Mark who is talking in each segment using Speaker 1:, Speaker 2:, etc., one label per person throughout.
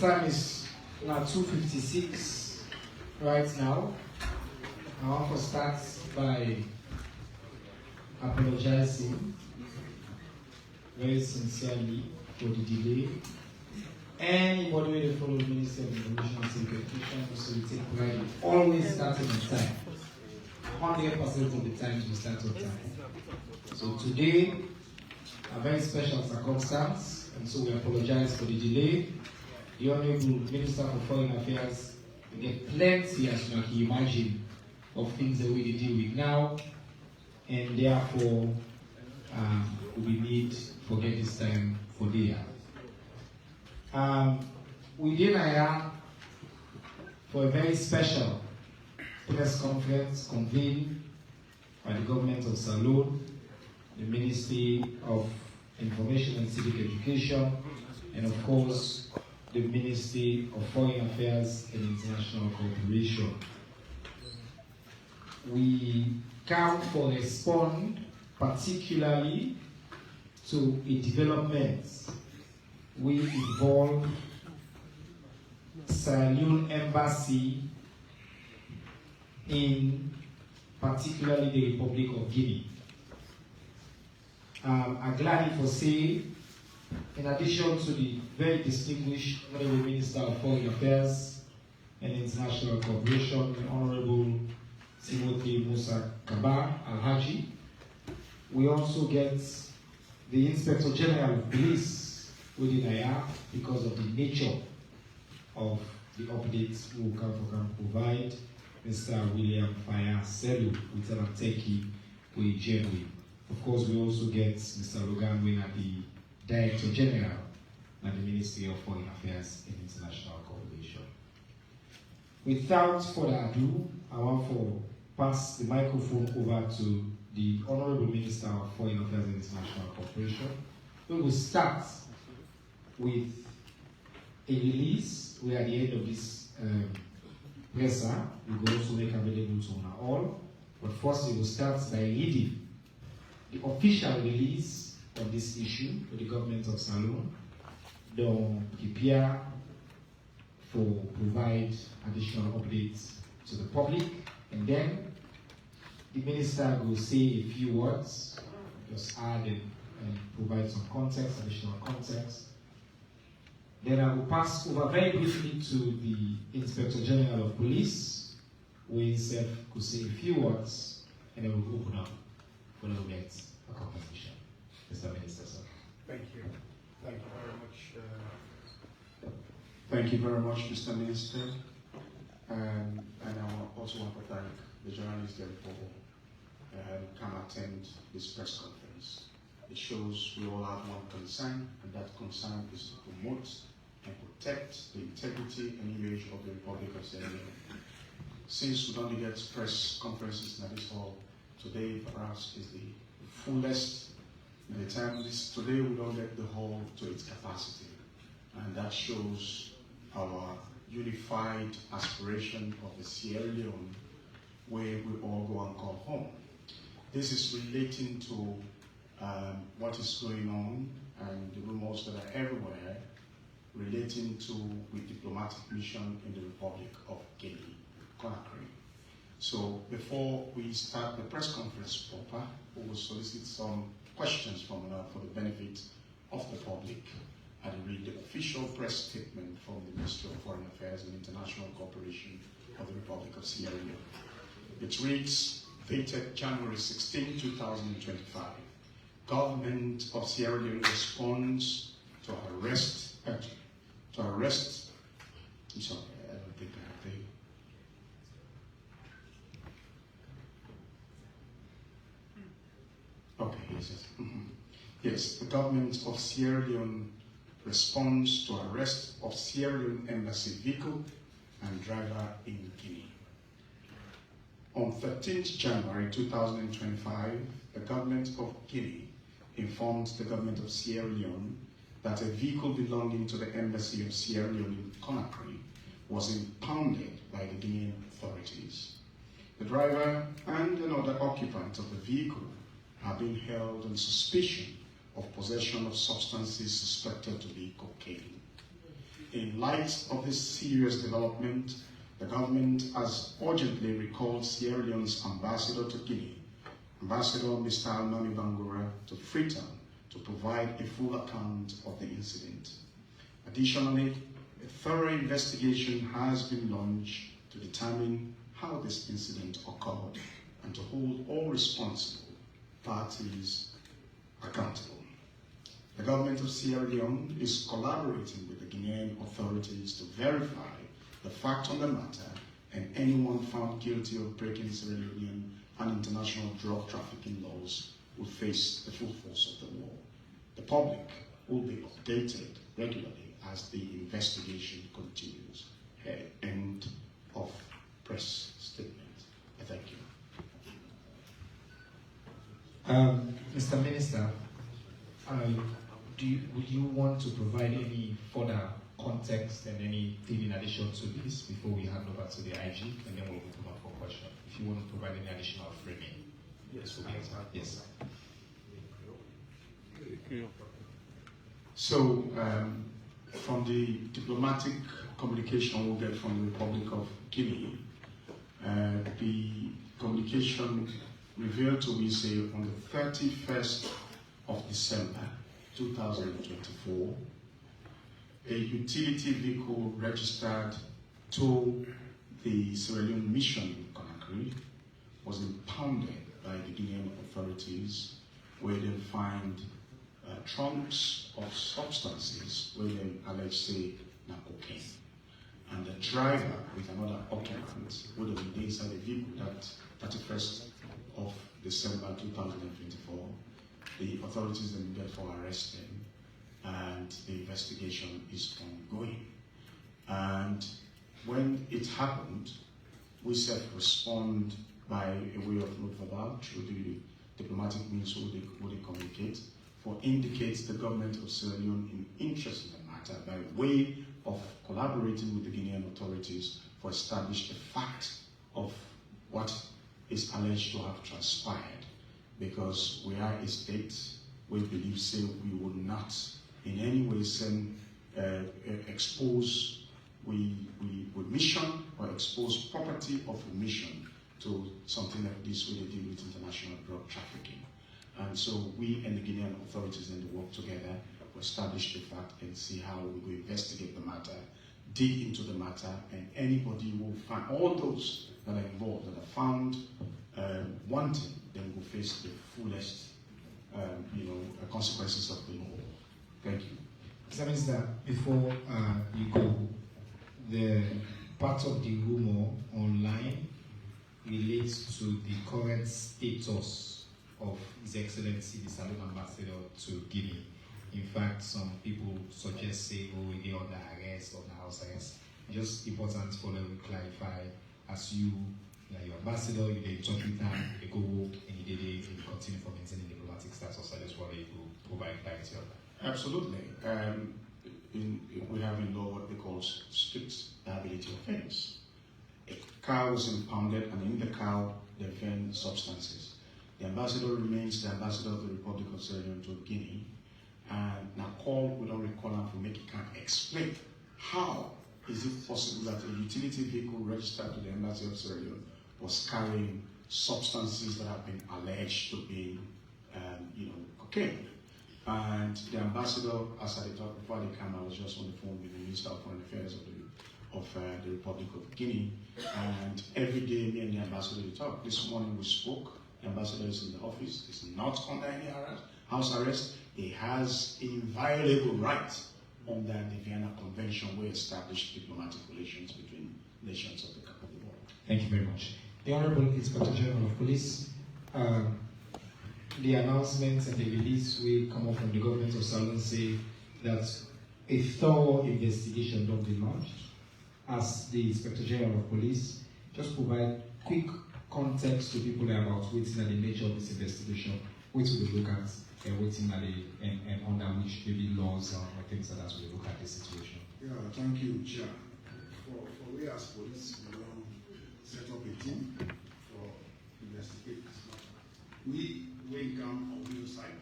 Speaker 1: time is now 2:56 right now. I want to start by apologizing very sincerely for the delay. Anybody who follows Minister of Information and Civic Education also will take pride in always starting on time. 100% of the time we start on time. So today, a very special circumstance, and so we apologize for the delay. The Honorable Minister for Foreign Affairs will get plenty, as you can imagine, of things that we deal with now, and therefore we need to forget this time for the within IR for a very special press conference convened by the government of Salone, the Ministry of Information and Civic Education, and of course the Ministry of Foreign Affairs and International Cooperation. We come to respond particularly to a development we involve Sierra Leone Embassy in particularly the Republic of Guinea. I'm glad to say, in addition to the very distinguished Honorable Minister of Foreign Affairs and International Cooperation, the Honorable Timothy Musa Kaba Alhaji, we also get the Inspector General of Police within IR because of the nature of the updates we can provide. Mr. William Faya Selu, Lieutenant Teki Wejewi. Of course, we also get Mr. Logan Wina, the Director General at the Ministry of Foreign Affairs and International Cooperation. Without further ado, I want to pass the microphone over to the Honorable Minister of Foreign Affairs and International Cooperation. We will start with a release. We are at the end of this presser. We will also make available to all. But first, we will start by reading the official release of this issue for the government of Salone, dont prepare for provide additional updates to the public, and then the minister will say a few words, just add and provide some context, additional context. Then I will pass over very briefly to the Inspector General of Police, who himself could say a few words, and then we will open up for the next conversation. Mr. Minister, sir.
Speaker 2: Thank you. Thank you very much. Thank you very much, Mr. Minister. And I also want to thank the journalists there for come attend this press conference. It shows we all have one concern, and that concern is to promote and protect the integrity and image of the Republic of Sierra Leone. Since we only get press conferences in this hall, today perhaps is the fullest. By the time today we don't get the hall to its capacity, and that shows our unified aspiration of the Sierra Leone, where we all go and call home. This is relating to what is going on and the rumors that are everywhere relating to the diplomatic mission in the Republic of Guinea, Conakry. So before we start the press conference proper, we will solicit some questions for the benefit of the public and read the official press statement from the Ministry of Foreign Affairs and International Cooperation of the Republic of Sierra Leone. It reads, dated January 16, 2025. Government of Sierra Leone responds to arrest. I'm sorry, I don't think I have the. Okay, yes. Yes, the government of Sierra Leone responds to arrest of Sierra Leone embassy vehicle and driver in Guinea. On 13th January 2025, the government of Guinea informed the government of Sierra Leone that a vehicle belonging to the embassy of Sierra Leone in Conakry was impounded by the Guinean authorities. The driver and another occupant of the vehicle are being held on suspicion of possession of substances suspected to be cocaine. In light of this serious development, the government has urgently recalled Sierra Leone's ambassador to Guinea, Ambassador Mr. Almami Bangura, to Freetown to provide a full account of the incident. Additionally, a thorough investigation has been launched to determine how this incident occurred and to hold all responsible parties accountable. The government of Sierra Leone is collaborating with the Guinean authorities to verify the fact on the matter, and anyone found guilty of breaking Sierra Leonean and international drug trafficking laws will face the full force of the law. The public will be updated regularly as the investigation continues. End of press statement. I thank you.
Speaker 1: Mr. Minister, would you want to provide any further context and anything in addition to this before we hand over to the IG, and then we'll open up for questions? If you want to provide any additional framing. Yes. Yes.
Speaker 2: So, from the diplomatic communication we'll get from the Republic of Guinea, the communication revealed to me, say, on the 31st of December 2024, a utility vehicle registered to the Sierra Leone mission in Conakry was impounded by the Guinean authorities, where they find trunks of substances where they allege, say, cocaine. And the driver with another occupant would have been inside the vehicle that 31st of December 2024. The authorities then therefore arrest him, and the investigation is ongoing. And when it happened, we self-respond by a way of note verbal through the diplomatic means who they communicate, for indicates the government of Sierra Leone in interest in the matter by way of collaborating with the Guinean authorities for establish the fact of what is alleged to have transpired. Because we are a state, we believe, say, we would not in any way expose with mission or expose property of a mission to something like this where they deal with international drug trafficking. And so we and the Guinean authorities then work together to establish the fact and see how we will investigate the matter, dig into the matter, and anybody will find, all those that are involved that are found wanting, then will face the fullest consequences of the law. Thank you.
Speaker 1: That means that before you go, the part of the rumor online relates to the current status of His Excellency the Salon Ambassador to Guinea. In fact, some people suggest, say, oh, they are under arrest or under house arrest. Just important for them to clarify, as you, your ambassador, you get in touch with them, they go and you continue for maintaining diplomatic status. I just want you to provide clarity on that.
Speaker 2: Absolutely. We have in law what they call strict liability offense. A cow is impounded, and in the cow they find substances. The ambassador remains the ambassador of the Republic of Sierra Leone to Guinea, and now we don't recall him for make it can explain how is it possible that a utility vehicle registered to the embassy of Sierra Leone was carrying substances that have been alleged to be, cocaine. And the ambassador, as I talked before they came, I was just on the phone with the Minister of Foreign Affairs of the Republic of Guinea, and every day me and the ambassador we talk. This morning we spoke. The ambassador is in the office. He's not under any house arrest. He has inviolable right under the Vienna Convention, where established diplomatic relations between nations of the world.
Speaker 1: Thank you very much. The Honorable Inspector General of Police, the announcements and the release will come up from the government of Salon say that a thorough investigation will be launched. As the Inspector General of Police, just provide quick context to people about what's the nature of this investigation, what we look at, and waiting and under which maybe laws or things like that we look at the situation.
Speaker 3: Yeah, thank you, Chair. For we as police, we will set up a team for investigate this matter. We, when come on the side,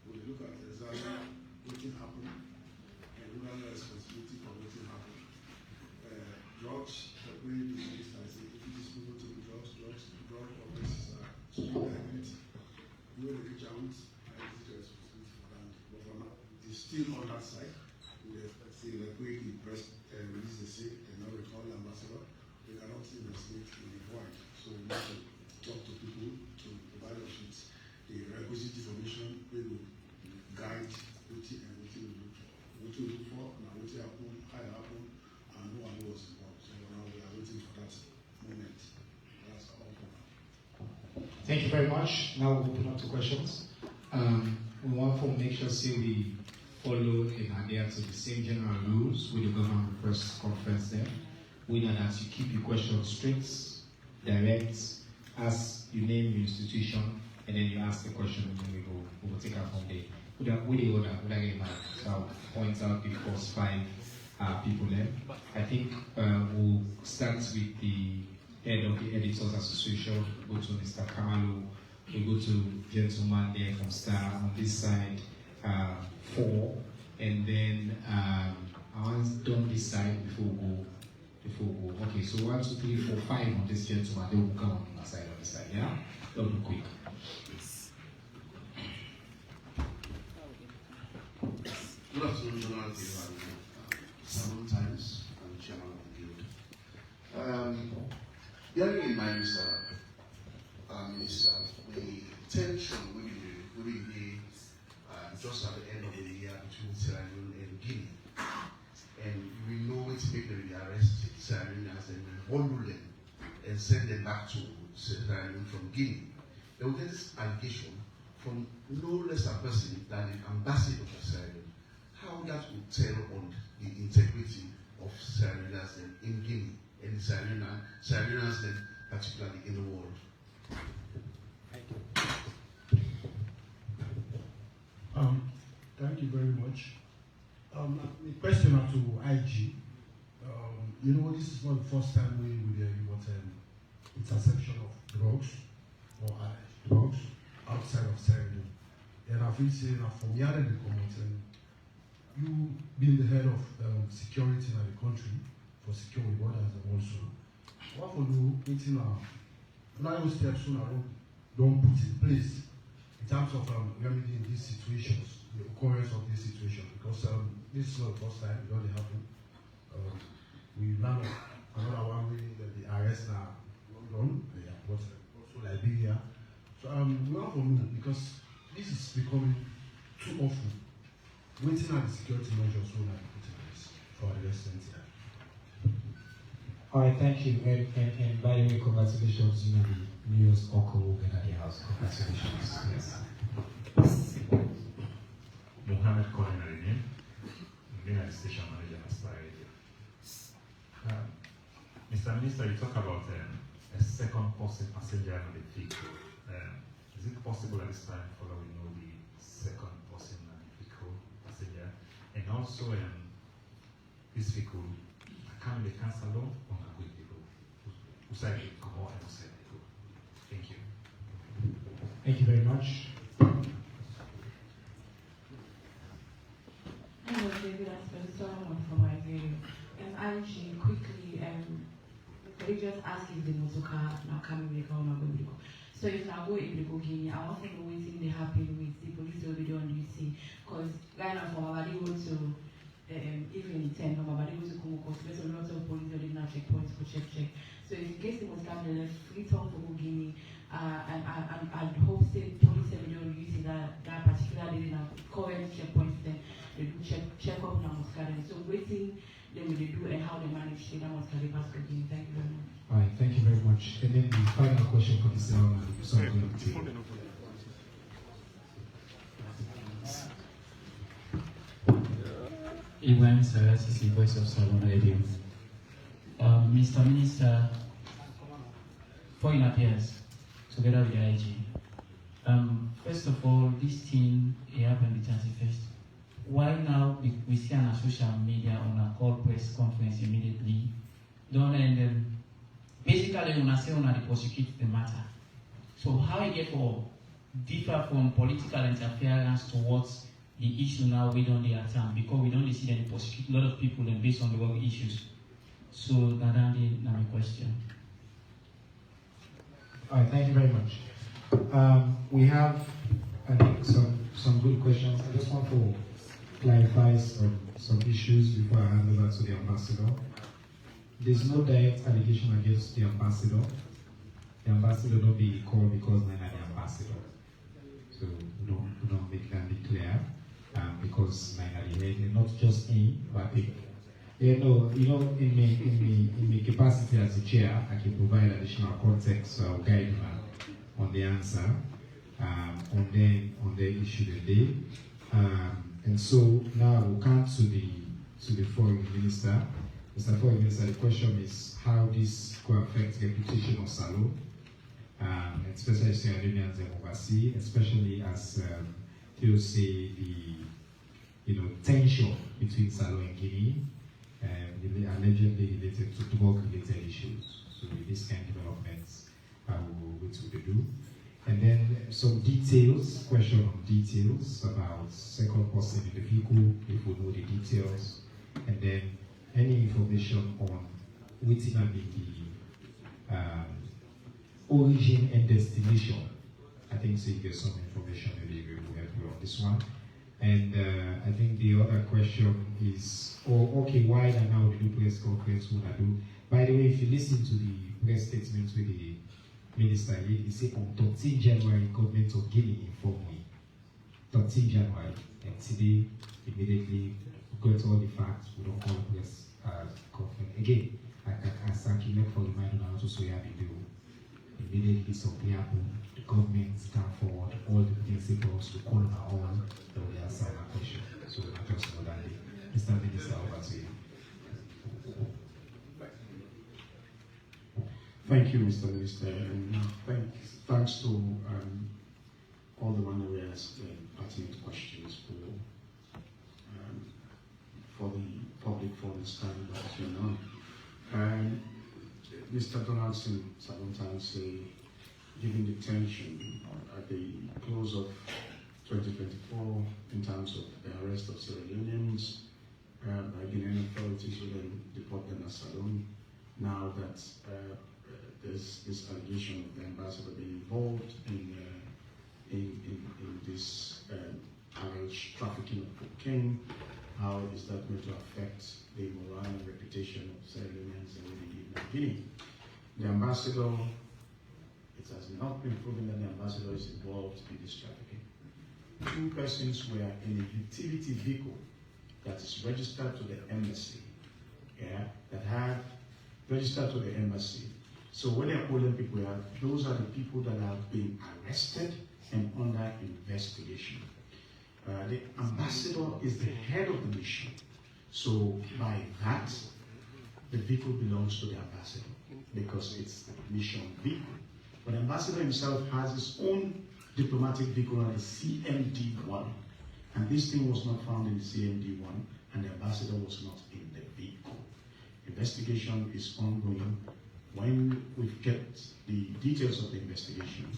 Speaker 3: we look at exactly what happened, and we moral responsibility for what will happen. Drugs, the way the minister said, if it is people to be drug offenses are strict liability. You will reach out, I exit the responsibility for that. But for now, it is still on that side. Let's say, like we release the sick and now recall the ambassador, we cannot investigate in the void. So we need to talk to people to provide us with the requisite information we will guide what we look for. What we look for, now what happened, how it happened, and who was involved. So now we are waiting for that moment. That's all for now.
Speaker 1: Thank you very much. Now we'll open up to questions. We want to make sure we follow and adhere to the same general rules with the government press conference there. We know that you keep your questions straight, direct, as you name your institution, and then you ask the question, and then we will take it from there. With the order, so I'll point out the first 5 people there. I think we'll start with the head of the Editors Association, go to Mr. Kamalu, we go to gentleman there from Star on this side, 4, and then I want done this side before we go. Okay, so 1, 2, 3, 4, 5 on this gentleman, they will come on the side, yeah? Don't be quick.
Speaker 4: Good afternoon, General Several times, I'm Chairman of the Guild. Bearing in mind, Minister, the tension will be just at the end of the year between Sierra Leone and Guinea. And we know it's make them arrest Sierra Leoneans and hold them and send them back to Sierra Leone from Guinea. They will get this allegation from no less a person than the ambassador of Sierra Leone. How that would tell on the integrity of Sierra Leoneans in Guinea and Sierra Leoneans particularly in the world.
Speaker 5: Thank you very much. The question to IG. You know, this is not the first time we hear about interception of drugs or drugs outside of Sierra Leone. And I've been saying that from here in the community, you being the head of security in the country for securing borders and also, what for you meeting now steps soon don't put in place in terms of remedying these situations, the occurrence of this situation, because this is not the first time it already happened. We learned another one way that the arrest now London, but also Liberia. So we want to know, because this is becoming too often. Waiting at the security measures will not be put in place for the residents here.
Speaker 1: All right, thank you. And by the way, congratulations, the newest uncle will get at the house. Congratulations. Yes.
Speaker 6: Mohammed Cohen Aline, Guinea Station Manager at Star Radio. Mr. Minister, you talk about a second person passenger on the vehicle. Is it possible at this time for we know the second person on the vehicle passenger? And also, this vehicle, can be cancelled on a good vehicle? Who said it come out and who said it go? Thank you.
Speaker 1: Thank you very much.
Speaker 7: Hello, David. I spent so much for my video. IG, quickly, they just ask if the motorcar now coming back or not going to go. So if now go in the Guinea, I want to know waiting they happen with the police already on duty. Because right now, from our go to even 10, from our go to Komon-Tok, there's a lot of police already now checkpoints for check. So in case the motorcar left free town for Guinea, and I'd hope the police already on duty that particular day now current checkpoints, then they do check up now motorcar. So waiting. Then will they do and how they manage to pass the game. Thank you very much.
Speaker 1: All right, thank you very much. And then the final question for this round.
Speaker 8: Iwan Sarasisi, Voice of Salon Radio. Mr. Minister, Foreign Affairs, together with the IG. First of all, this thing happened the 31st. Why now we see on social media on a call press conference immediately? Don't end basically when I say on the prosecute the matter. So how you get for differ from political interference towards the issue now we don't at time because we don't see any prosecute a lot of people and based on the work issues. So that my question.
Speaker 1: All right, thank you very much. We have, I think, some good questions. I just want to clarify some issues before I hand over to the ambassador. There's no direct allegation against the ambassador. The ambassador don't be called because I'm not the ambassador. So we don't make that be clear. Because I'm not the head, not just me, but people. In my capacity as a chair, I can provide additional context or guidance on the answer, on the issue today. And so now we'll come to the foreign minister. Mr. Foreign Minister, the question is how this could affect the reputation of Salone, especially Sierra Leoneans and overseas, especially as you say the tension between Salone and Guinea. Allegedly related to drug-related issues. So with this kind of developments, what will we do? And then some details, question on details about second person in the vehicle, if we know the details, and then any information on which will be the origin and destination. I think so you get some information maybe we will help you on this one. And I think the other question is, why now the press conference will do? By the way, if you listen to the press statement with the minister, he said on 13 January, government of Guinea informed me. 13 January, and today, immediately, we got all the facts, we don't call the press conference. Again, I thank you for reminding us also we have to do. Immediately something happened, the government come forward, all the principles to call on our own, that we answer that question. So I just know that Mr. Minister, over to you.
Speaker 2: Thank you, Mr. Minister, and thanks to all the one who asked pertinent questions for the public for understanding what is going on. Mr. Donaldson sometimes say, given the tension at the close of 2024 in terms of the arrest of Sierra Leoneans by Guinean authorities who then deport them as Salone, now that there's this allegation of the ambassador being involved in this alleged trafficking of cocaine, how is that going to affect the morale and reputation of Sierra Leoneans and Guinea? The ambassador, it has not been proven that the ambassador is involved in this trafficking. 2 persons were in a utility vehicle that is registered to the embassy, that have registered to the embassy. So when they're holding people, those are the people that have been arrested and under investigation. The ambassador is the head of the mission. So by that, the vehicle belongs to the ambassador because it's the mission vehicle. But the ambassador himself has his own diplomatic vehicle and a CMD-1. And this thing was not found in the CMD-1, and the ambassador was not in the vehicle. Investigation is ongoing. When we get the details of the investigation,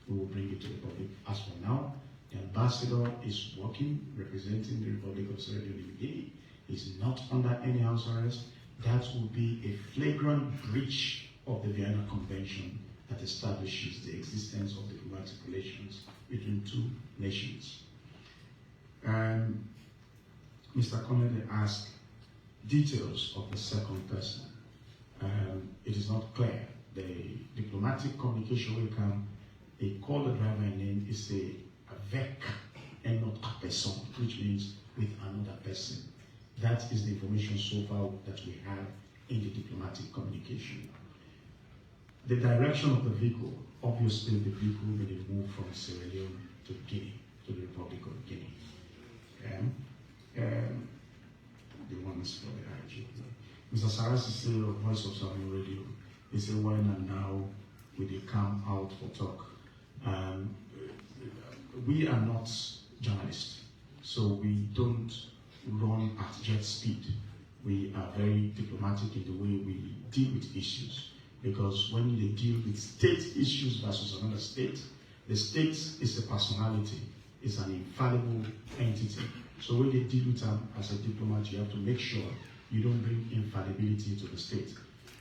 Speaker 2: we will bring it to the public. As for now, the ambassador is working, representing the Republic of Sierra Leone and Guinea. He's not under any house arrest. That will be a flagrant breach of the Vienna Convention that establishes the existence of diplomatic relations between 2 nations. Mr. Connolly asked details of the second person. It is not clear. The diplomatic communication will come, they call the driver name is avec and not a person, which means with another person. That is the information so far that we have in the diplomatic communication. The direction of the vehicle, obviously the vehicle will be moved from Sierra Leone to Guinea, to the Republic of Guinea. The one is for the IG. Mr. Sarasi said, Voice of Salone Radio, he said, when and now will they come out for talk? We are not journalists, so we don't run at jet speed. We are very diplomatic in the way we deal with issues, because when they deal with state issues versus another state, the state is a personality, is an infallible entity. So when they deal with them as a diplomat, you have to make sure you don't bring infallibility to the state.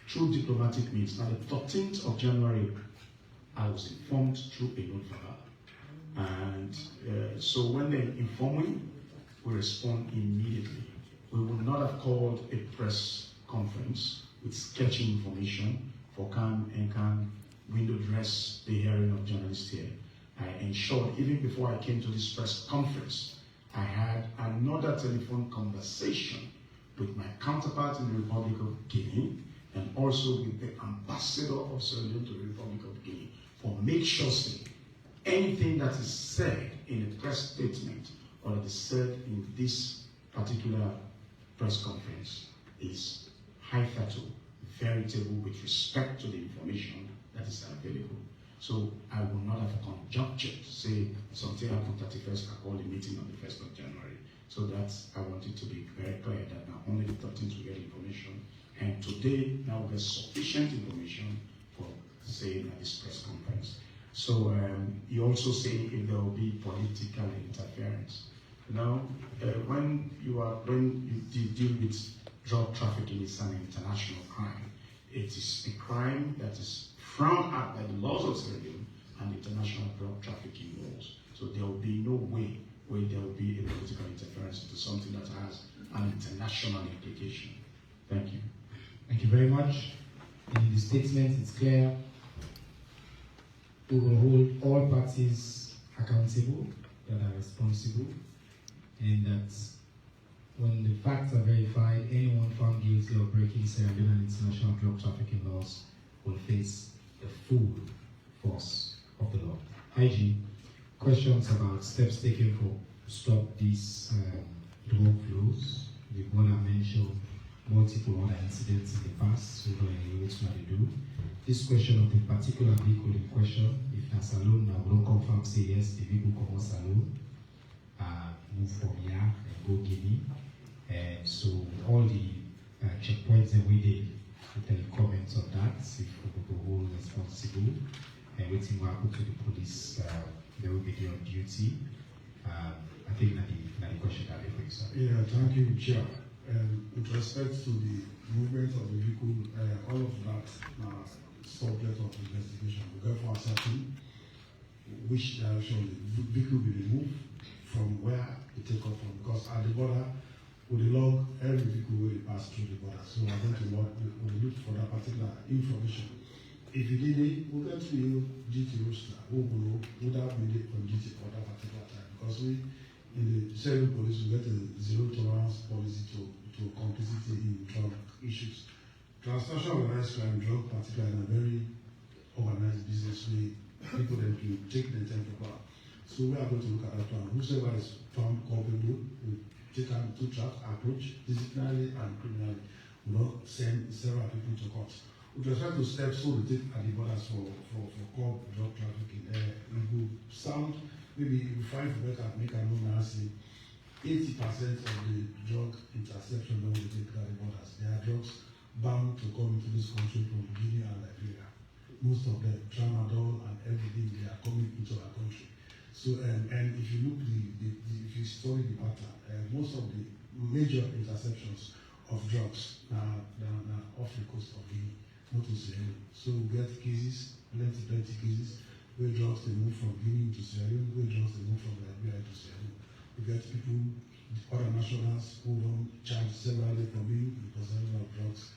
Speaker 2: Through diplomatic means. Now the 13th of January, I was informed through a note from her. And so when they inform me, we respond immediately. We would not have called a press conference with sketchy information for can window dress the hearing of journalists here. I ensured, even before I came to this press conference, I had another telephone conversation with my counterpart in the Republic of Guinea and also with the ambassador of Sierra Leone to the Republic of Guinea for make sure anything that is said in a press statement or that is said in this particular press conference is hyphato, veritable with respect to the information that is available. So I will not have conjectured, say something happened 31st, I call a meeting on the 1st of January. So that's, I want it to be very clear that now only the 13th will get information. And today, now there's sufficient information for saying at this press conference. So you also say if there will be political interference. Now, when you deal with drug trafficking, it's an international crime. It is a crime that is frowned at by the laws of Sierra Leone and international drug trafficking laws. So there will be no way where there will be a political interference into something that has an international implication. Thank you.
Speaker 1: Thank you very much. In the statement, it's clear we will hold all parties accountable that are responsible, and that when the facts are verified, anyone found guilty of breaking Sierra Leone and international drug trafficking laws will face the full force of the law. IG, questions about steps taken to stop these drug flows. The one I mentioned multiple other incidents in the past, so what to do. This question of the particular vehicle in question, if that's alone, I will confirm, say yes, the vehicle comes alone, move from here and go Guinea. And so all the checkpoints that we did, we can comment on that, if we hold responsible, and waiting what happened to the police, they will be on duty. I think that the question that they bring.
Speaker 3: Yeah, thank you, Chair. With respect to the movement of the vehicle, all of that subject of investigation. We therefore ascertain which direction the vehicle will be moved from where it take off from. Because at the border, we log every vehicle will pass through the border. So we're going to look for that particular information. If you did it, we'll get to you GT roster, who will know would have been it on duty for that particular time. Because we in the Sierra Leone police we get a zero tolerance policy to complicity in drug issues. Transnational organized crime, drug particularly in a very organized business way, people that will take the time to bar. So we are going to look at that one. Whoever is found culpable will take an two-track approach, disciplinary and criminally. We will not send several people to court. With respect to steps, so we take at the borders for drug trafficking, we will sound, maybe we find for better make a known answer. 80% of the drug interception that we take at the borders, they are drugs bound to come into this country from Guinea and Liberia. Most of them, tramadol and everything, they are coming into our country. So, and if you look, if you study the pattern, most of the major interceptions of drugs are off the coast of Guinea, not to Sierra Leone. So we get cases, plenty cases, where drugs they move from Guinea to Sierra Leone, where drugs they move from Liberia to Sierra Leone. We get people, other nationals who don't charge severally for being in possession of drugs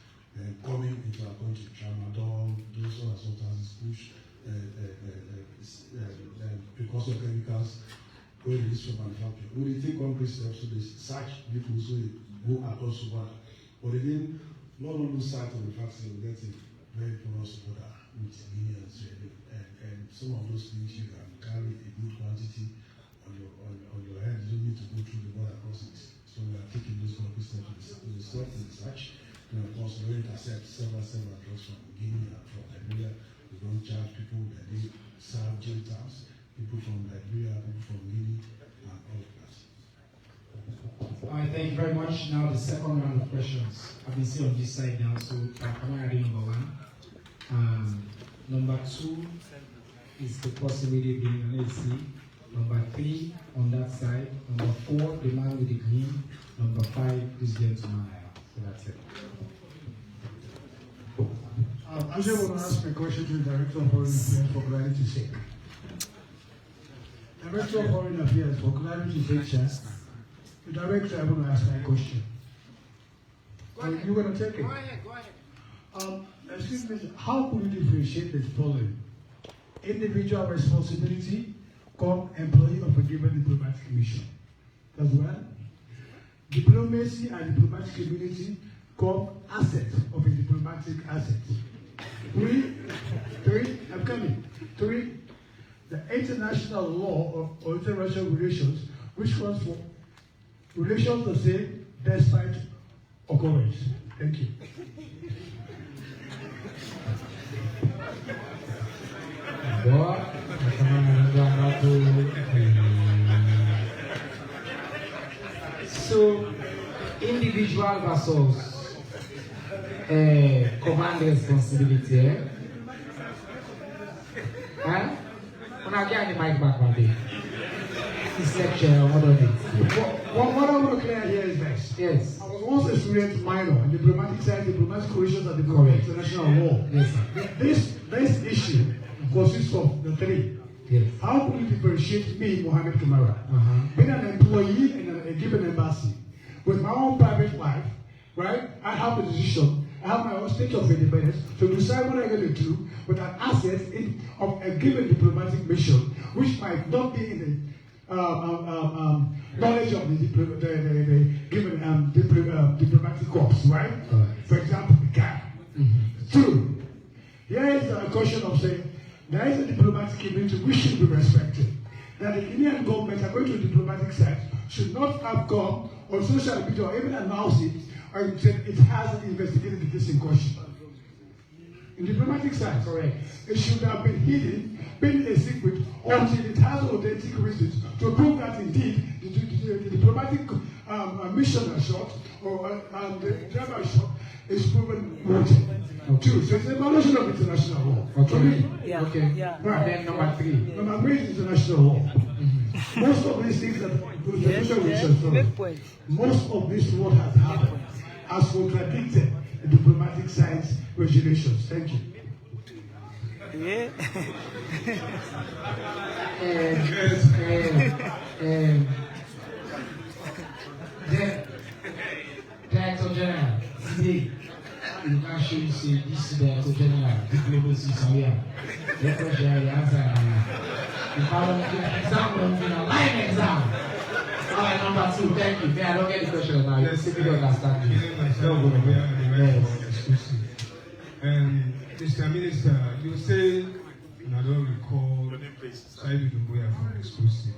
Speaker 3: coming into our country, tramadol, those other substances, push, precursor chemicals, where it is from manufacture. We take concrete steps to search people so they go across the border. But again, not on the side of the fact that we get a very porous border with Guinea and Sierra Leone. And some of those things you can carry a good quantity on your hand. You don't need to go through the border crossings. So we are taking those concrete steps to the search. And of course, we intercept several drugs from Guinea and from Liberia. We don't charge people that they serve jail terms. People from Liberia, people from Guinea, and all of that.
Speaker 1: All right, thank you very much. Now the second round of questions. I've been sitting on this side now, so I'm already number one. Number two is the possibility of being an AC. Number 3 on that side. Number 4, the man with the green. Number 5, this gentleman. So that's it.
Speaker 5: I just want to ask a question to the Director of Foreign Affairs for clarity's sake. Director of Foreign Affairs, for clarity's sake, sir. The Director, I want to ask my question. You're going to take it?
Speaker 3: Go ahead.
Speaker 5: Excuse me, how could you differentiate the following? Individual responsibility, employee of a given diplomatic mission. That's one. Diplomacy and diplomatic community, asset of a diplomatic asset. 3, I'm coming. 3, the international law or international relations, which calls for relations the same despite occurrence. Thank you.
Speaker 1: So, individual versus command responsibility. Huh? When I get the mic back one day, this lecture, what on it?
Speaker 5: What I want to clear here is this.
Speaker 1: Yes.
Speaker 5: I was once a student minor in diplomatic science, diplomatic relations, and diplomatic international law.
Speaker 1: Yes, sir.
Speaker 5: This issue consists of the 3.
Speaker 1: Yes.
Speaker 5: How could you differentiate me, Mohammed Kamara, being an employee in a given embassy, with my own private life, right? I have a decision. I have my own state of independence to decide what I'm going to do with an asset of a given diplomatic mission, which might not be in the knowledge of the given diplomatic corps, right? For example, the guy. 2, here is a question of saying, there is a diplomatic community which should be respected. That the Guinean government, according to diplomatic side, should not have come on social media or even announced it, or it has investigated this in question. In diplomatic side, correct. It should have been hidden, been a secret, until it has authentic reasons to prove that indeed the diplomatic mission shot or the driver shot is proven wanted. 2, so it's a violation of international law.
Speaker 1: Okay.
Speaker 9: Yeah.
Speaker 1: Okay.
Speaker 9: Yeah.
Speaker 1: Right. Then number 3.
Speaker 5: Number 3 is international law. Most of these things that most of this what has happened has contradicted the diplomatic science regulations. Thank you.
Speaker 9: Yeah.
Speaker 1: Director General, today, you can show you say this is the Director General, diplomacy is here. Director General, the answer is you follow the exam, line exam. Alright, number 2, thank you. I don't get the question now. You simply don't understand me.
Speaker 3: Mr. Minister, you say, and I don't recall, Saidi Dumbuya from Exclusive.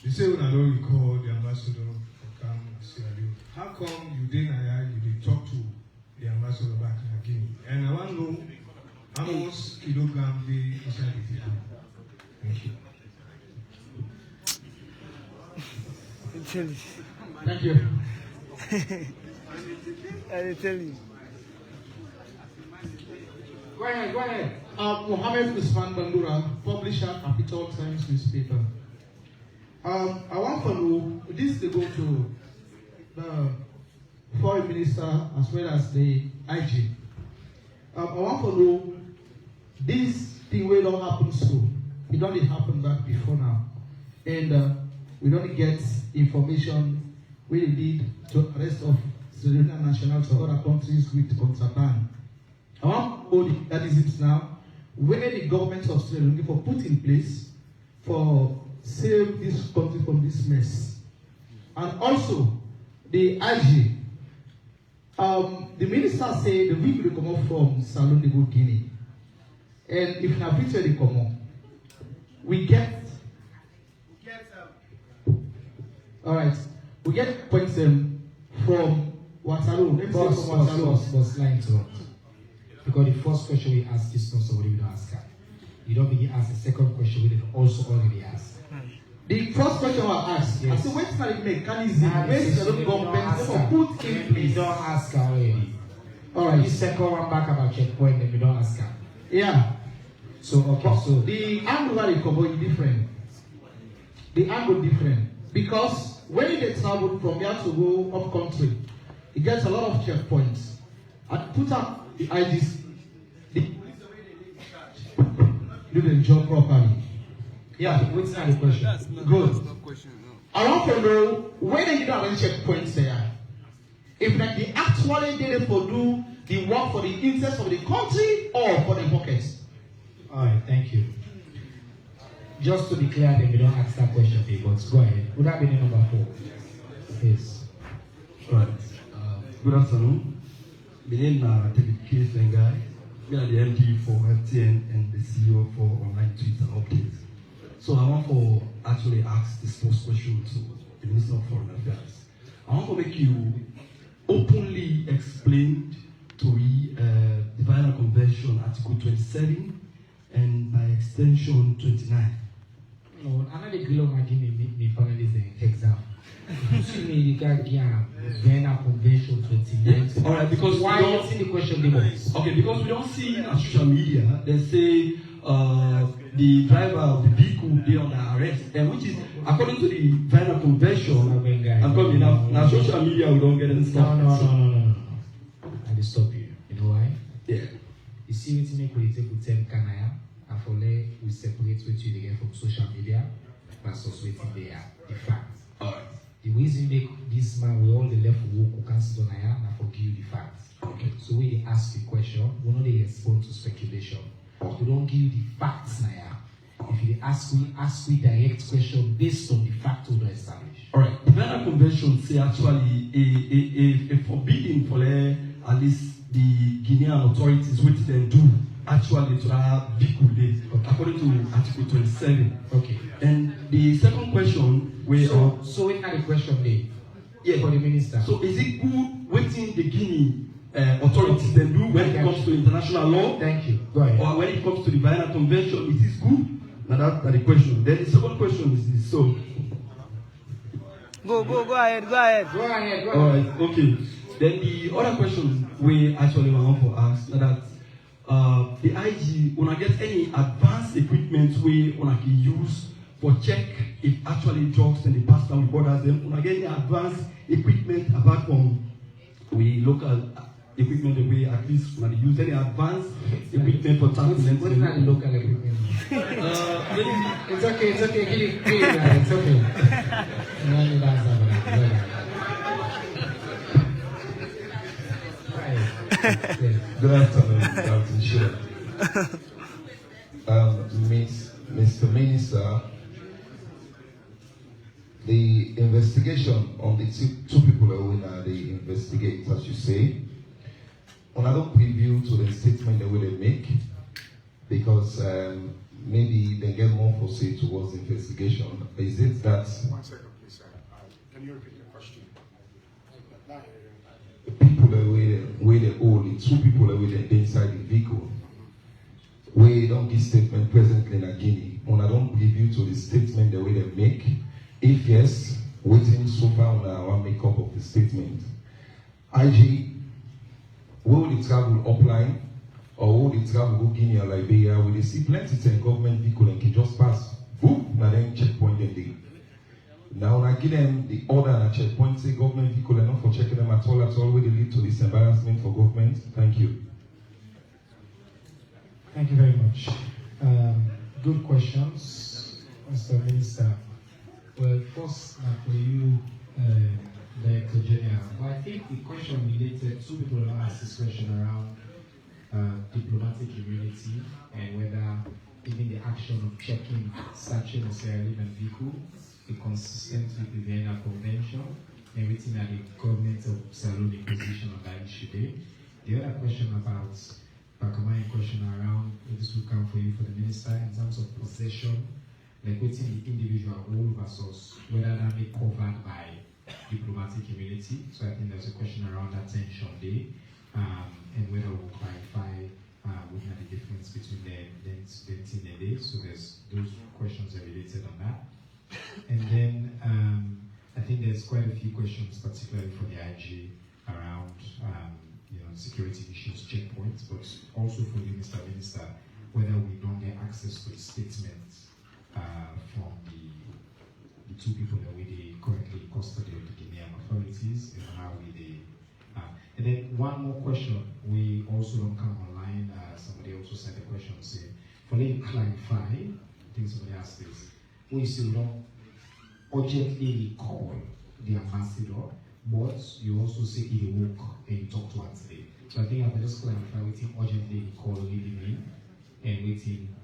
Speaker 3: You say, when I don't recall the ambassador for Kam Sierra Leone. How come you did talk to the ambassador back in Guinea? And I want to know how much kilogram they inside the people. Thank you.
Speaker 1: Thank you.
Speaker 9: I tell you.
Speaker 1: Go ahead.
Speaker 10: Mohammed Usman Bandura, publisher, Capital Times newspaper. I want to know, this they go to the foreign minister as well as the IG. I want to know, this thing will not happen soon. It don't happen back before now. And we don't get information we need to arrest of Sierra Leone nationals to other countries with contraband. I want all the mechanisms now where the government of Sierra Leone for put in place for save this country from this mess. And also the IG, the minister say the week will come up from Salon de Guinea. And if na picture they come on, we get all right. We get points from Waterloo.
Speaker 1: Boss, line to because the first question we ask is not somebody we don't ask her. You don't begin ask the second question we did also already ask.
Speaker 10: The first question I asked,
Speaker 1: yes.
Speaker 10: I said, where's the mechanism? Where's the government for put in place?
Speaker 1: You don't ask her already.
Speaker 10: All right.
Speaker 1: The second one back about checkpoint, then we don't ask her.
Speaker 10: Yeah.
Speaker 1: So okay, so
Speaker 10: the angle they cover is different. the angle different. Because when they travel from here to go up country, it gets a lot of checkpoints. And put up the IGs, do the job properly. Yeah, what's the question? Good. I want to know when they don't have any checkpoints there. If like they actually did it for do the work for the interest of the country or for the pockets.
Speaker 1: Alright, thank you. Just to be clear, then we don't ask that question, but go ahead. Would that be the number 4? Yes.
Speaker 11: Right. Good afternoon. My name is David Kisengai. We are the MD for FTN and the CEO for Online Tweets and Updates. So I want to actually ask this first question to the Minister of Foreign Affairs. I want to make you openly explain to the Vienna Convention Article 27 and by extension 29.
Speaker 1: No, I'm not a girl who me finally the exam. You got Vienna Convention 29.
Speaker 11: All right, because
Speaker 1: why you see the question the most?
Speaker 11: Okay, because we don't see on social media they say the driver of the vehicle they under arrest, and which is according to the Vienna Convention. I'm coming now. Social media we don't get any stuff.
Speaker 1: No. I will stop you. You know why?
Speaker 11: Yeah.
Speaker 1: You see what make we take with 10 Kanaya, and for we separate what you get from social media versus what they are the facts.
Speaker 11: Alright.
Speaker 1: The reason make this man with all the left work who can't sit on here and forgive you the facts.
Speaker 11: Okay.
Speaker 1: So when they ask the question, we know they respond to speculation. We don't give you the facts now. If you ask me direct question based on the fact we don't establish.
Speaker 11: Alright. The Vienna Convention say actually a forbidding for at least the Guinean authorities what they do actually to have vehicle day, according to Article 27.
Speaker 1: Okay.
Speaker 11: And the second question where
Speaker 1: so we had a question there.
Speaker 11: Yeah.
Speaker 1: For the minister.
Speaker 11: So is it good waiting the Guinea authorities then do when it comes to international law?
Speaker 1: Thank you. Go ahead.
Speaker 11: Or when it comes to the Vienna Convention, it is good? Now that's the question. Then the second question is this. So
Speaker 9: Go ahead.
Speaker 11: all right, okay. Then the other question we actually want to ask that the IG wanna get any advanced equipment we wanna can use for check if actually drugs and the pass down borders them. Wanna get any advanced equipment apart from we local equipment that we at least wanna use any advanced equipment for tackling.
Speaker 1: What's not the local equipment? It's okay. Give it, it's okay. No need to answer that.
Speaker 12: Good afternoon, Captain Chair. Mr. Minister, the investigation on the two people that will they investigate, as you say, when I don't preview to the statement the way they make, because maybe they get more for say towards the investigation. Is it that?
Speaker 2: 1 second, please. Can you repeat the question?
Speaker 12: The people that where they owe, the two people that were inside the vehicle, we don't give statement presently in Guinea. When I don't preview to the statement the way they make, if yes, waiting so far on our makeup of the statement. IG, will they travel upline or will they travel go Guinea or Liberia? Will they see plenty of government vehicle and can just pass? Boom, now then checkpoint them there. Now when I give them the order and a checkpoint, say government vehicle and not for checking them at all, will they lead to this embarrassment for government? Thank you.
Speaker 1: Thank you very much. Good questions, Mr. Minister. Well, first, for you, Director General, well, I think the question related, two people asked this question around diplomatic immunity and whether even the action of checking, searching a Sierra Leone vehicle is consistent with the Vienna Convention and written at the government of Sierra Leone position on that issue there. The other question about Bakamai question around, this will come for you for the minister in terms of possession, like within the individual role versus whether that may be covered by diplomatic immunity. So I think there's a question around that tension there, and whether we'll clarify looking at the difference between the thing and day. So there's those questions are related on that. And then I think there's quite a few questions, particularly for the IG, around security issues, checkpoints, but also for you, Mr. Minister, whether we don't get access to the statements from the two people that we currently in custody of the Guinean authorities and how they and then one more question, we also don't come online, somebody also sent a question saying, for me to clarify, I think somebody asked this, we still don't urgently recall the ambassador, but you also say he woke and you talk to us today. So I think I can just clarify, waiting urgently recall leaving in and waiting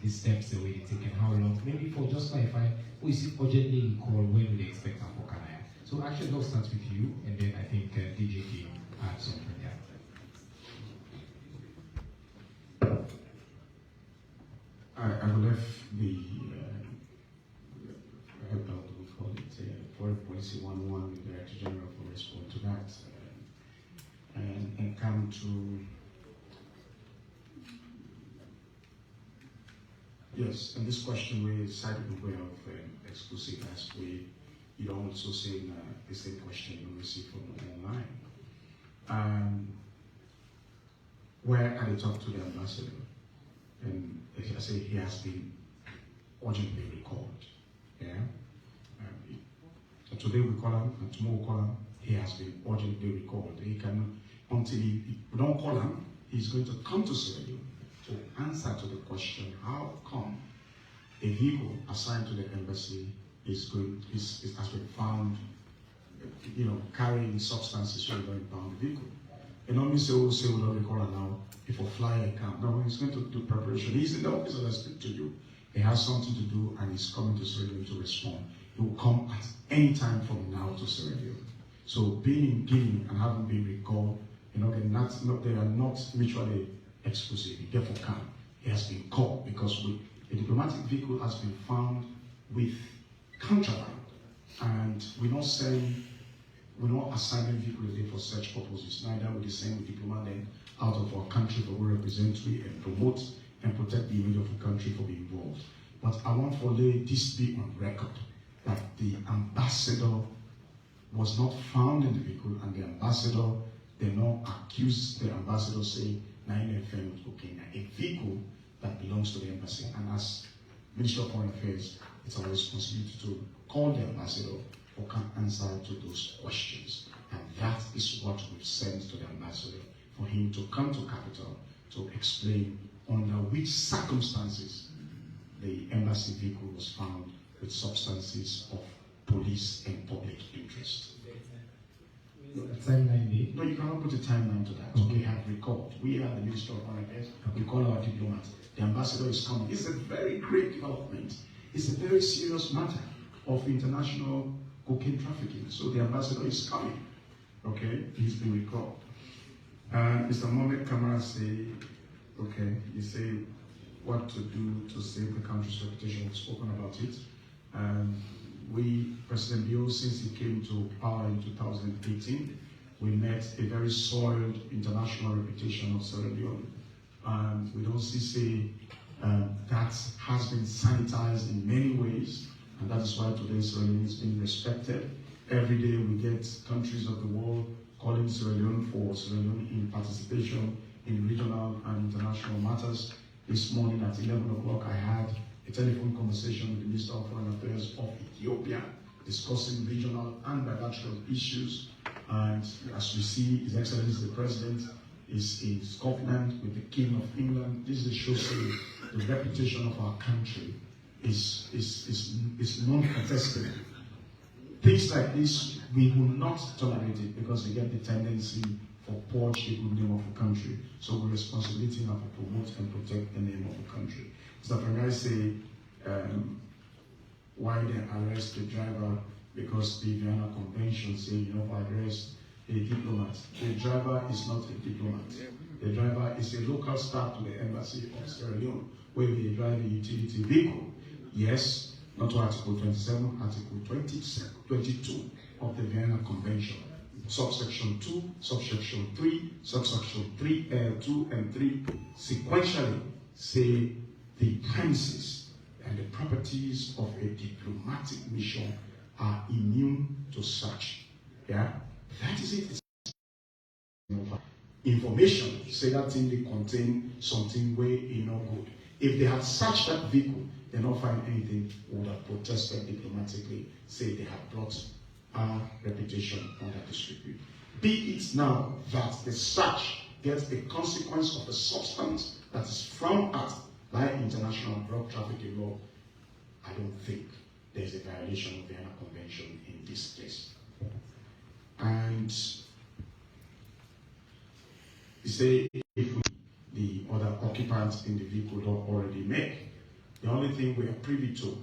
Speaker 1: the steps that we take and how long, maybe for just clarify, we see urgently recall when we expect our Kanaya. So actually let's start with you and then I think DJ can add something there.
Speaker 2: I will left the we call it Foreign Policy 101 with the Director General for respond to that and come to yes, and this question we cited the way of exclusive as we you don't also say the same question you receive from online. Where I talk to the ambassador, and I say he has been urgently recalled. Yeah. Today we call him, and tomorrow we call him. He has been urgently recalled. He can until we don't call him, he's going to come to Sierra Leone to answer to the question: how come a vehicle assigned to the embassy has been found, carrying substances so we don't impound the vehicle? And not say, we don't recall it now, if a flyer come. No, he's going to do preparation. He's in the office that I speak to you. He has something to do and he's coming to Sierra Leone to respond. He will come at any time from now to Sierra Leone. So being in Guinea and having been recalled, they are not mutually exclusive. He therefore can. He has been called because a diplomatic vehicle has been found with contraband, and we're not assigning vehicle for such purposes. Neither will the same diplomat then out of our country for we represent and promote and protect the image of the country for being involved. But I want to lay this be on record that the ambassador was not found in the vehicle, and the ambassador, they not accuse the ambassador saying, a vehicle that belongs to the embassy. And as Minister of Foreign Affairs, it's our responsibility to call the ambassador who can answer to those questions. And that is what we've sent to the ambassador, for him to come to capital to explain under which circumstances the embassy vehicle was found with substances of police and public interest.
Speaker 1: Timeline?
Speaker 2: No, you cannot put a timeline to that. Okay. We have recalled. We are the Minister of Foreign Affairs. We call our diplomats. The ambassador is coming. It's a very great development. It's a very serious matter of international cocaine trafficking. So the ambassador is coming. Okay, he's been recalled. Mr. Mohamed Kamara say, okay, you say what to do to save the country's reputation. We've spoken about it. President Bio, since he came to power in 2018, we met a very soiled international reputation of Sierra Leone. We don't say that has been sanitized in many ways, and that is why today Sierra Leone is being respected. Every day we get countries of the world calling Sierra Leone for Sierra Leone in participation in regional and international matters. This morning at 11 o'clock I had a telephone conversation with the Minister of Foreign Affairs of Ethiopia discussing regional and bilateral issues. And as we see, His Excellency the President is in Scotland with the King of England. This is shows the reputation of our country is non-contested. Things like this, we will not tolerate it because we get the tendency for poach the good name of the country. So we're responsibility now to promote and protect the name of the country. Mr. Frangai say, why they arrest the driver? Because the Vienna Convention say you know arrest a diplomat. The driver is not a diplomat. The driver is a local staff to the embassy of Sierra Leone, where they drive a utility vehicle. Yes, not to Article 27, Article 22 of the Vienna Convention. Subsection 2, subsection 3, subsection 3, 2 and 3 sequentially say the premises and the properties of a diplomatic mission are immune to search. Yeah, that is it. Information say that thing they contain something way not good. If they had searched that vehicle, they not find anything, we would have protested diplomatically, say they have brought our reputation under disrepute. Be it now that the search gets a consequence of a substance that is frowned at by international drug trafficking law, I don't think there is a violation of the Vienna Convention in this case. And you say if the other occupants in the vehicle don't already make, the only thing we are privy to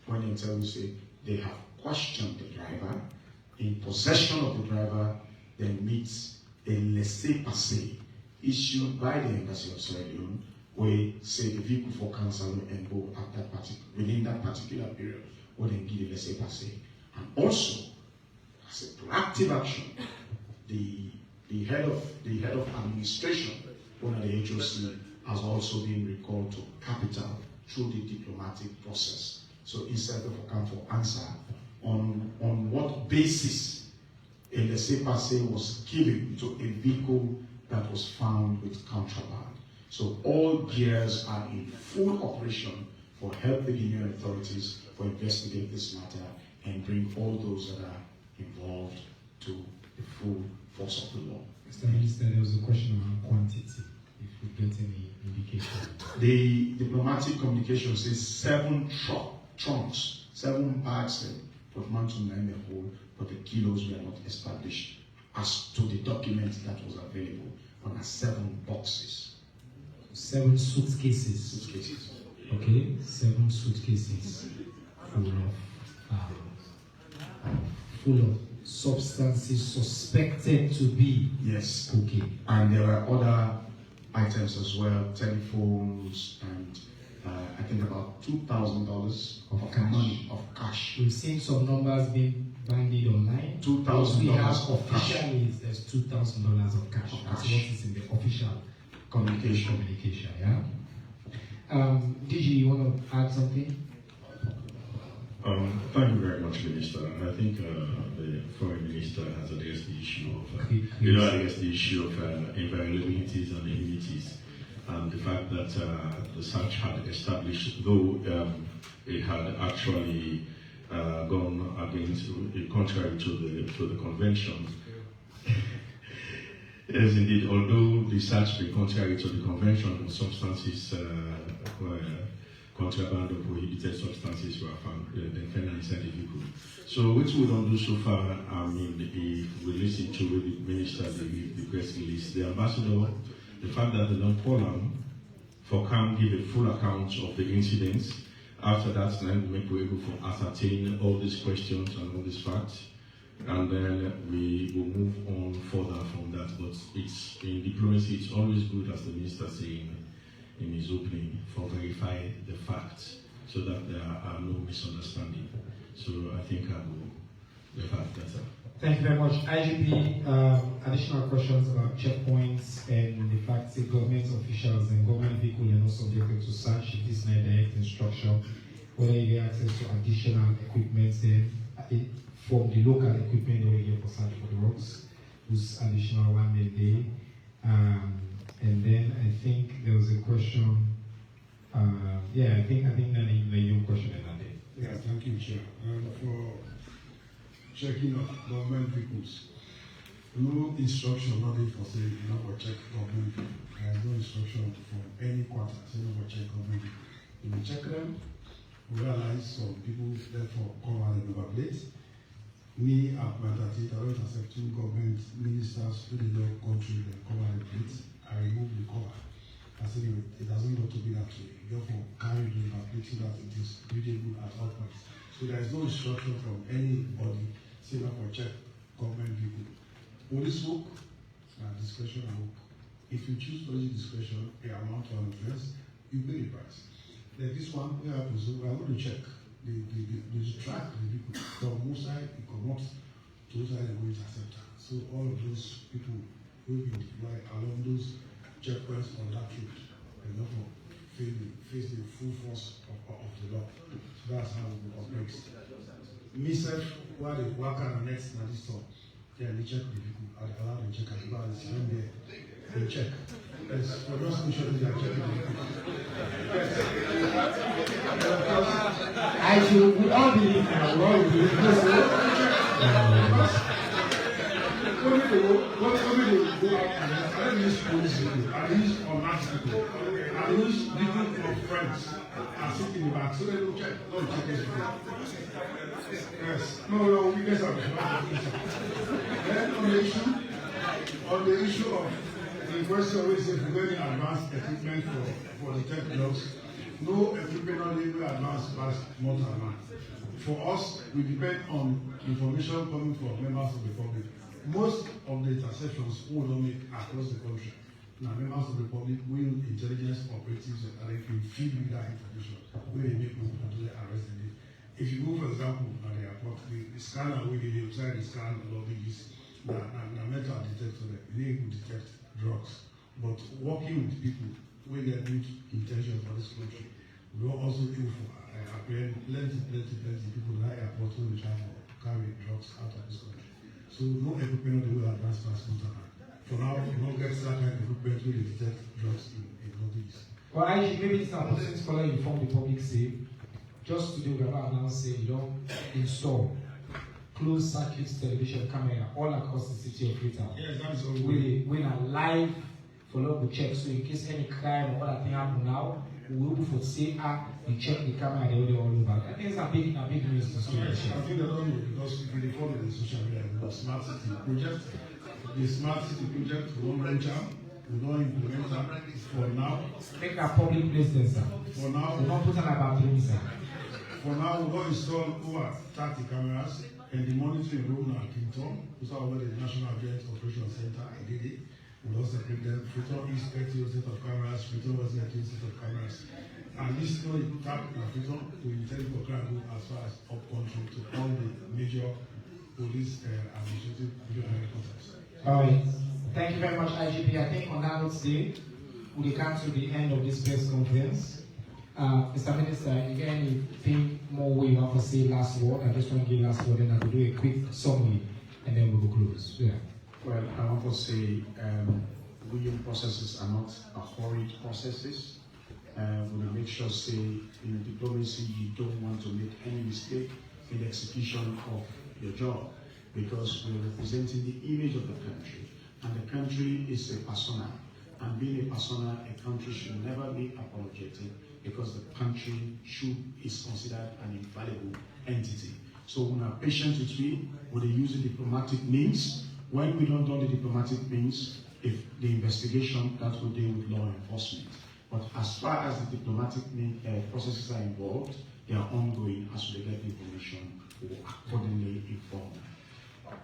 Speaker 2: when you tell you say they have questioned the driver, in possession of the driver, then meets a laissez-passer issued by the Embassy of Sierra Leone, where say the vehicle for counsel and go at that within that particular period, or then give a laissez-passer. And also, as a proactive action, the head of administration under the HOC has also been recalled to capital through the diplomatic process. So instead of account for answer on what basis a laissez-passer was given to a vehicle that was found with contraband. So all gears are in full operation for help the Guinean authorities for investigate this matter and bring all those that are involved to the full force of the law.
Speaker 1: Mr. Minister, there was a question around quantity, if we get any indication.
Speaker 2: The diplomatic communication says 7 trunks, 7 bags of mantum and a whole, but the kilos were not established as to the document that was available on 7 boxes.
Speaker 1: 7 suitcases. Okay, 7 suitcases full of substances suspected to be cocaine.
Speaker 2: And there were other items as well, telephones and I think about $2,000 of money of cash.
Speaker 1: We've seen some numbers being bandied online.
Speaker 2: $2,000 of cash.
Speaker 1: Officially, there's $2,000 of cash. That's what is in the official communication. Yeah. DG, you want to add something?
Speaker 13: Thank you very much, Minister. And I think the Foreign Minister has addressed the issue of, inviolabilities and immunities, and the fact that the search had established, though it had actually gone against, contrary to the convention. Yes, indeed. Although the search be contrary to the convention, substances contraband or prohibited substances were found then found inside the vehicle. So what we don't do so far, I mean, if we listen to the minister, the press release, the ambassador, the fact that the non-Poland for CAM give a full account of the incidents. After that, then we were able to ascertain all these questions and all these facts. And then we will move on further from that. But it's in diplomacy, it's always good, as the minister saying in his opening, for verify the facts so that there are no misunderstandings. So I think I will refer that up.
Speaker 1: Thank you very much. IGP, additional questions about checkpoints and the fact that government officials and government vehicles are not subjected to search if this is not direct instruction, whether you get access to additional equipment then from the local equipment that we get for search for drugs, whose additional one a day. And then I think there was a question. I think that your question is that day.
Speaker 3: Yeah, thank you, Chair. For checking of government vehicles, no instruction, nothing for saying you know check government vehicles. There is no instruction from any quarter saying you know check government vehicles. We will check them. We realize some people therefore come out and overplate. Me at my 38, I don't accept 2 government ministers who did not go through the cover and plate. I remove the cover. I said it doesn't go to be that way. Therefore, carry the plate so that it is readable at all points. So there is no instruction from anybody saying up or check government people. Police work, discretion and work. If you choose police discretion, a amount to an offense, you pay the price. Like this one, we are going to check. The track the vehicle from one side it come up to the side and go into acceptor. So all of those people will be like along those checkpoints on that route and therefore face the full force of the law. So that's how we operate. Myself, while they work on the next na this store, they check the vehicle, I allow them check as well as there, they check. Yes, for those missions they are checking.
Speaker 1: I should, we all believe now, we all believe
Speaker 3: Only they go out and I don't use police people, I use unmasked people, I use people of friends and sit in the back so they don't check this people. Yes, no, we guess I'm Then on the issue of the question always says very advanced equipment for the tech blocks, no equipment only advanced past motor man. For us, we depend on information coming from members of the public. Most of the interceptions we don't make across the country. Now, members of the public will intelligence operatives and they can feed me that information where they make people to arrest them. If you go, for example, at the airport, the scanner where they try to scan a lot of these, the metal detector, they will detect drugs. But working with people where they need intention for this country, we are also able to apprehend plenty people at the airport when they try to carry drugs out of this country. So no equipment on the way advanced passport. For now, we don't get that kind of equipment where they detect drugs in Northeast.
Speaker 1: Well, actually, maybe it's not possible to follow inform the public say, just today we are announcing you don't install closed circuit television camera all across the city of Freetown.
Speaker 3: Yes, that's all.
Speaker 1: We are live follow-up check, so in case any crime or other thing happen now, we will be for say we check the camera and they all over. I think it's a big news to see.
Speaker 3: I think they don't know because if they follow the social media, the smart city project, the smart city project, we don't venture, we don't implement that for now.
Speaker 1: Make a public place then, sir.
Speaker 3: For now,
Speaker 1: we don't put on about 3, sir.
Speaker 3: For now, we don't install over 30 cameras and the monitoring room at Komon-Tok, which is over the National Joint Operation Center in Guinea. We also separate them. Freetown East 30 set of cameras, Freetown West 30 set of cameras. And this is not tap in Freetown to intend for crime as far as up country to all the major police administrative video headquarters.
Speaker 1: All right. Thank you very much, IGP. I think on that note today, we come to the end of this press conference. Mr. Minister, you got anything more we want to say last word? I just want to give last word and I will do a quick summary and then we will close. Yeah.
Speaker 2: Well, I want to say William processes are not hurried processes. We will make sure, say, in diplomacy, you don't want to make any mistake in the execution of your job because we're representing the image of the country. And the country is a persona. And being a persona, a country should never be apologetic because the country is considered an invaluable entity. So we are patient with we use the diplomatic means. When we don't do the diplomatic means, if the investigation, that will deal with law enforcement. But as far as the diplomatic processes are involved, they are ongoing. As we get the information, we will accordingly inform them.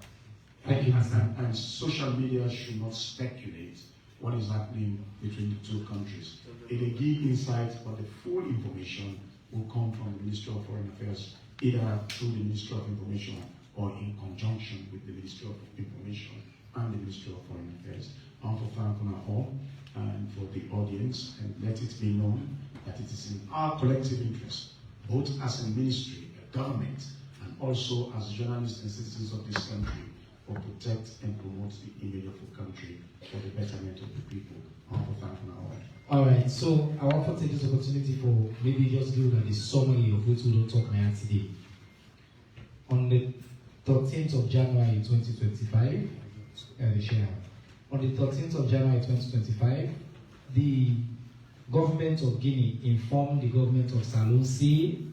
Speaker 1: Thank you, Master.
Speaker 2: And social media should not speculate what is happening between the two countries. It will give insight, but the full information will come from the Ministry of Foreign Affairs, either through the Ministry of Information or in conjunction with the Ministry of Information and the Ministry of Foreign Affairs. I want to thank you all and for the audience, and let it be known that it is in our collective interest, both as a ministry, a government, and also as journalists and citizens of this country, to protect and promote the image of the country for the betterment of the people. I want to thank you all.
Speaker 1: All right, so I want to take this opportunity for maybe just give a summary of what we don't talk about today. On the 13th of January 2025, on the 13th of January 2025, the government of Guinea informed the government of Salon-C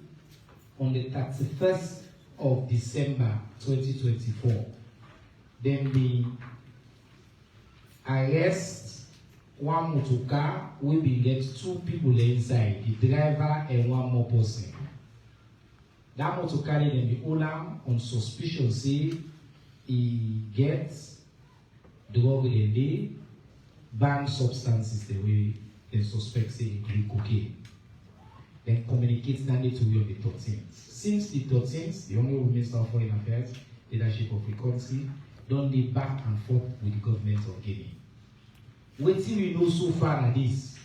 Speaker 1: on the 31st of December 2024. Then the arrest one motor car will be get 2 people inside, the driver and 1 more person. That motor car then be Olam on suspicion say he gets drug in the banned substances the way they suspect say include cocaine. Then communicate that to you on the 13th. Since the 13th, the Honorable Minister of Foreign Affairs, leadership of the country, don't be back and forth with the government of Guinea. What we know so far at this,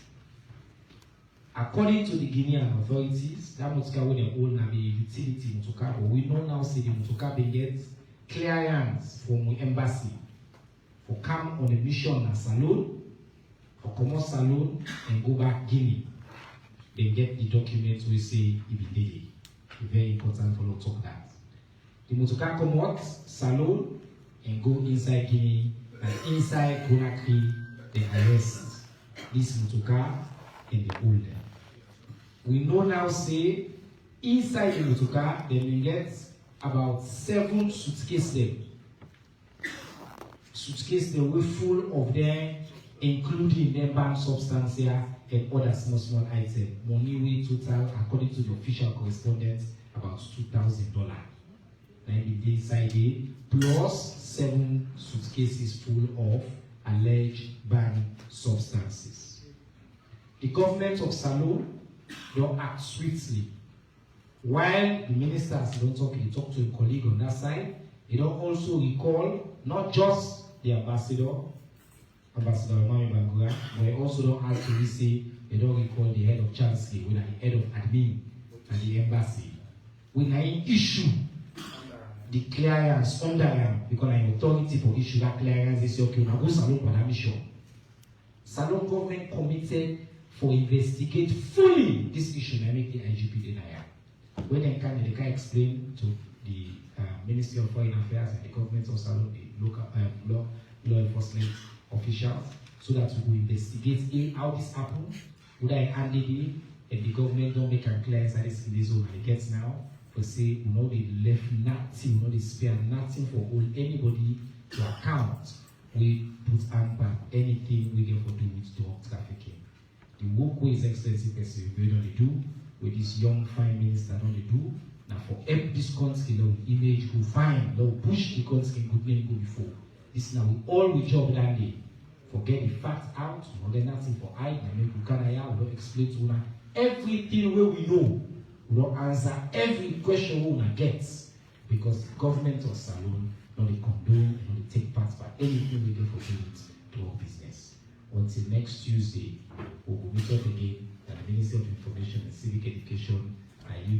Speaker 1: according to the Guinean authorities, that motorcar will own a utility motorcar, but we know now say the motorcar will get clearance from the embassy for come on a mission as Salon for Komon Salon and go back Guinea, they get the documents we say it be daily. Very important for us to talk that. The motorcar come out, Salon, and go inside Guinea, and inside Conakry, they arrest this motorcar and they hold them. We know now, say, inside the motorcar, they will get about 7 suitcases. Suitcases they were full of them, including them banned substances and other small items. Money we total, according to the official correspondence, about $2,000. Then the inside it, plus 7 suitcases full of alleged banned substances. The government of Salon don't act swiftly. While the ministers don't talk, they talk to a colleague on that side, they don't also recall not just the Ambassador Mami Bangura, but they also don't ask to say they don't recall the head of Chancellery, with the head of admin and the embassy. When I issue the clearance under them, because I'm authority for issue that clearance, they say, okay, now go Salon for that mission. Salon government committed for investigate fully this issue and make the IGP denial. When they can explain to the Ministry of Foreign Affairs and the government of Salon, the local law enforcement officials, so that we will investigate how this happened, would I handle it, and the government don't make a clearance that is in this zone and it gets now, for say, we know they left nothing, we know they spare nothing for all anybody to account. We put hand back anything we get for do with drug trafficking. The work with extensive person we don't do, with this young fine minister don't they do. Now for help this country, now image go fine, now push the country good name go before. This now we all we job that day. Forget the facts out, no there's nothing for hide, and make we don't explain to una everything where we know. We don't answer every question we una gets. Because the government of Salon, not they condone, not they take part by anything we do for doing to our business. Until next Tuesday, we will meet up again at the Ministry of Information and Civic Education, and you